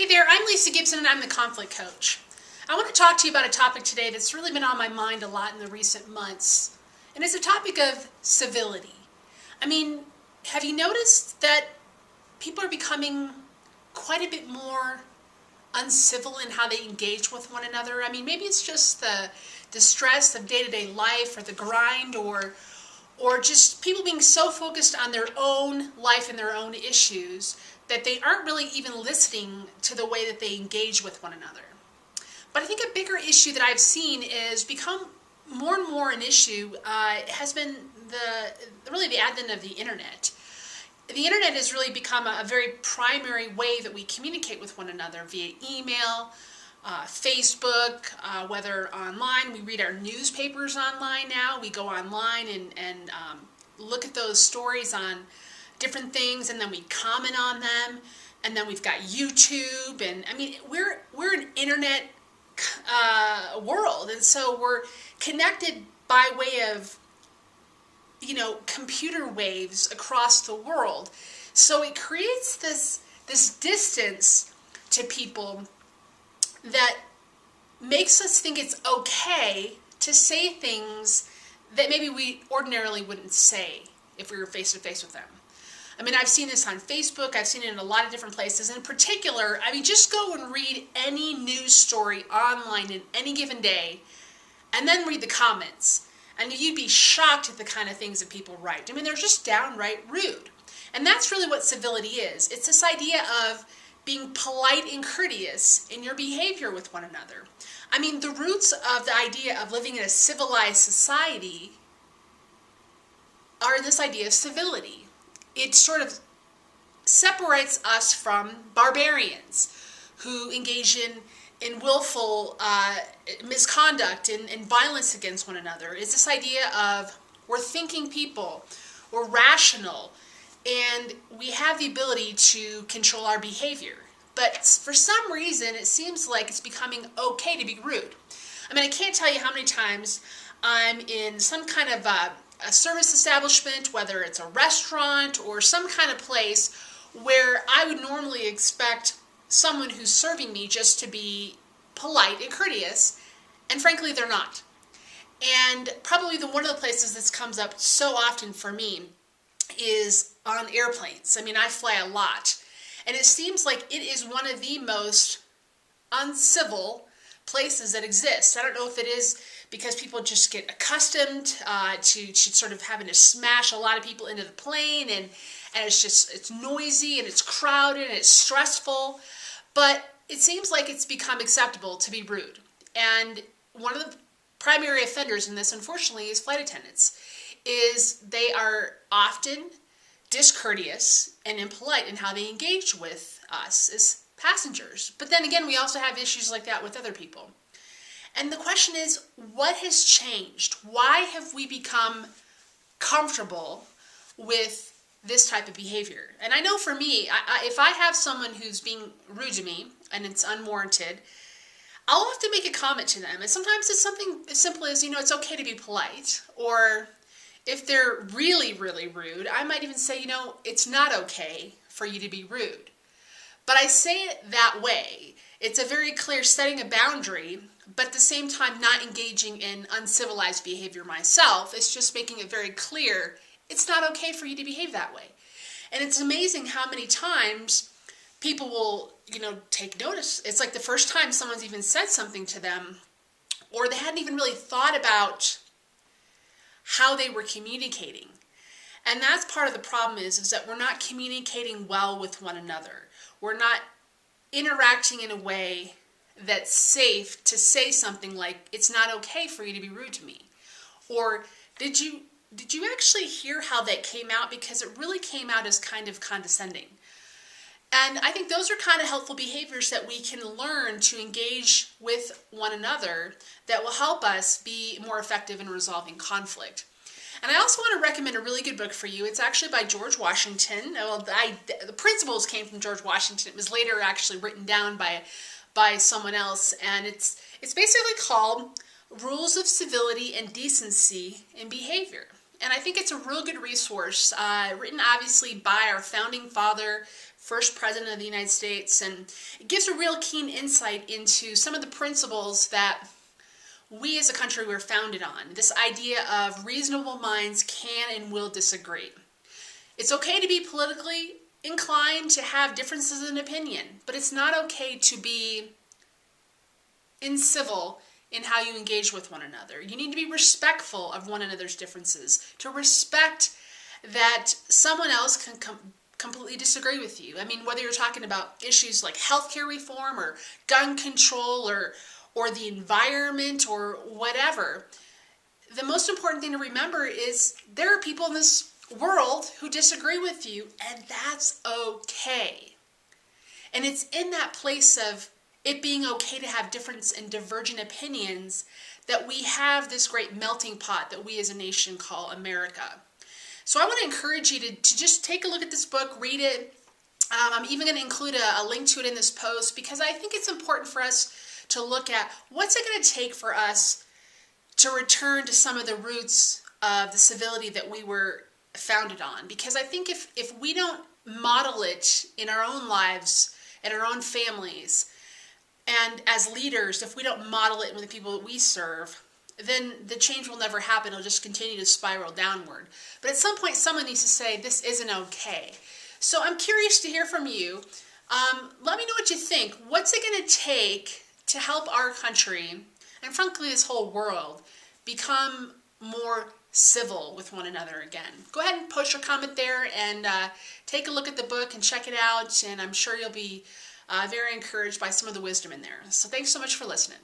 Hey there, I'm Lisa Gibson and I'm the conflict coach. I want to talk to you about a topic today that's really been on my mind a lot in the recent months. And it's a topic of civility. I mean, have you noticed that people are becoming quite a bit more uncivil in how they engage with one another? I mean, maybe it's just the stress of day-to-day life or the grind or just people being so focused on their own life and their own issues that they aren't really even listening to the way that they engage with one another. But I think a bigger issue that I've seen is become more and more an issue has been the advent of the internet. The internet has really become a very primary way that we communicate with one another via email, Facebook, whether online. We read our newspapers online now. We go online and look at those stories on different things, and then we comment on them, and then we've got YouTube, and I mean we're an internet world, and so we're connected by way of computer waves across the world. So it creates this distance to people that makes us think it's okay to say things that maybe we ordinarily wouldn't say if we were face to face with them. I mean, I've seen this on Facebook, I've seen it in a lot of different places. In particular, I mean, just go and read any news story online in any given day, and then read the comments, and you'd be shocked at the kind of things that people write. I mean, they're just downright rude. And that's really what civility is. It's this idea of being polite and courteous in your behavior with one another. I mean, the roots of the idea of living in a civilized society are this idea of civility. It sort of separates us from barbarians who engage in willful misconduct and violence against one another. It's this idea of we're thinking people, we're rational, and we have the ability to control our behavior. But for some reason, it seems like it's becoming okay to be rude. I mean, I can't tell you how many times I'm in some kind of a service establishment, whether it's a restaurant or some kind of place where I would normally expect someone who's serving me just to be polite and courteous, and frankly, they're not. And probably one of the places this comes up so often for me is on airplanes. I mean, I fly a lot, and it seems like it is one of the most uncivil places that exist. I don't know if it is because people just get accustomed to sort of having to smash a lot of people into the plane, and it's noisy and it's crowded and it's stressful, but it seems like it's become acceptable to be rude. And one of the primary offenders in this, unfortunately, is flight attendants. They are often discourteous and impolite in how they engage with us as passengers. But then again, we also have issues like that with other people. And the question is, what has changed? Why have we become comfortable with this type of behavior? And I know for me, if I have someone who's being rude to me and it's unwarranted, I'll have to make a comment to them. And sometimes it's something as simple as, it's okay to be polite. Or if they're really, really rude, I might even say, it's not okay for you to be rude. But I say it that way. It's a very clear setting a boundary, but at the same time not engaging in uncivilized behavior myself. It's just making it very clear it's not okay for you to behave that way. And it's amazing how many times people will, take notice. It's like the first time someone's even said something to them, or they hadn't even really thought about how they were communicating. And that's part of the problem is that we're not communicating well with one another. We're not interacting in a way that's safe to say something like, it's not okay for you to be rude to me. Or did you actually hear how that came out? Because it really came out as kind of condescending. And I think those are kind of helpful behaviors that we can learn to engage with one another that will help us be more effective in resolving conflict. And I also want to recommend a really good book for you. It's actually by George Washington. Well, the principles came from George Washington. It was later actually written down by someone else, and it's basically called Rules of Civility and Decency in Behavior. And I think it's a real good resource, written obviously by our founding father, first president of the United States, and it gives a real keen insight into some of the principles that we as a country were founded on. This idea of reasonable minds can and will disagree. It's okay to be politically inclined, to have differences in opinion, but it's not okay to be incivil in how you engage with one another. You need to be respectful of one another's differences, to respect that someone else can completely disagree with you. I mean, whether you're talking about issues like healthcare reform or gun control or the environment or whatever, the most important thing to remember is there are people in this world who disagree with you, and that's okay. And it's in that place of it being okay to have different and divergent opinions that we have this great melting pot that we as a nation call America. So I want to encourage you to just take a look at this book, read it. I'm even going to include a link to it in this post, because I think it's important for us to look at what's it going to take for us to return to some of the roots of the civility that we were founded on. Because I think if we don't model it in our own lives and our own families, and as leaders, if we don't model it with the people that we serve, then the change will never happen. It'll just continue to spiral downward. But at some point, someone needs to say, this isn't okay. So I'm curious to hear from you. Let me know what you think. What's it going to take to help our country, and frankly this whole world, become more civil with one another again? Go ahead and post your comment there and take a look at the book and check it out. And I'm sure you'll be very encouraged by some of the wisdom in there. So thanks so much for listening.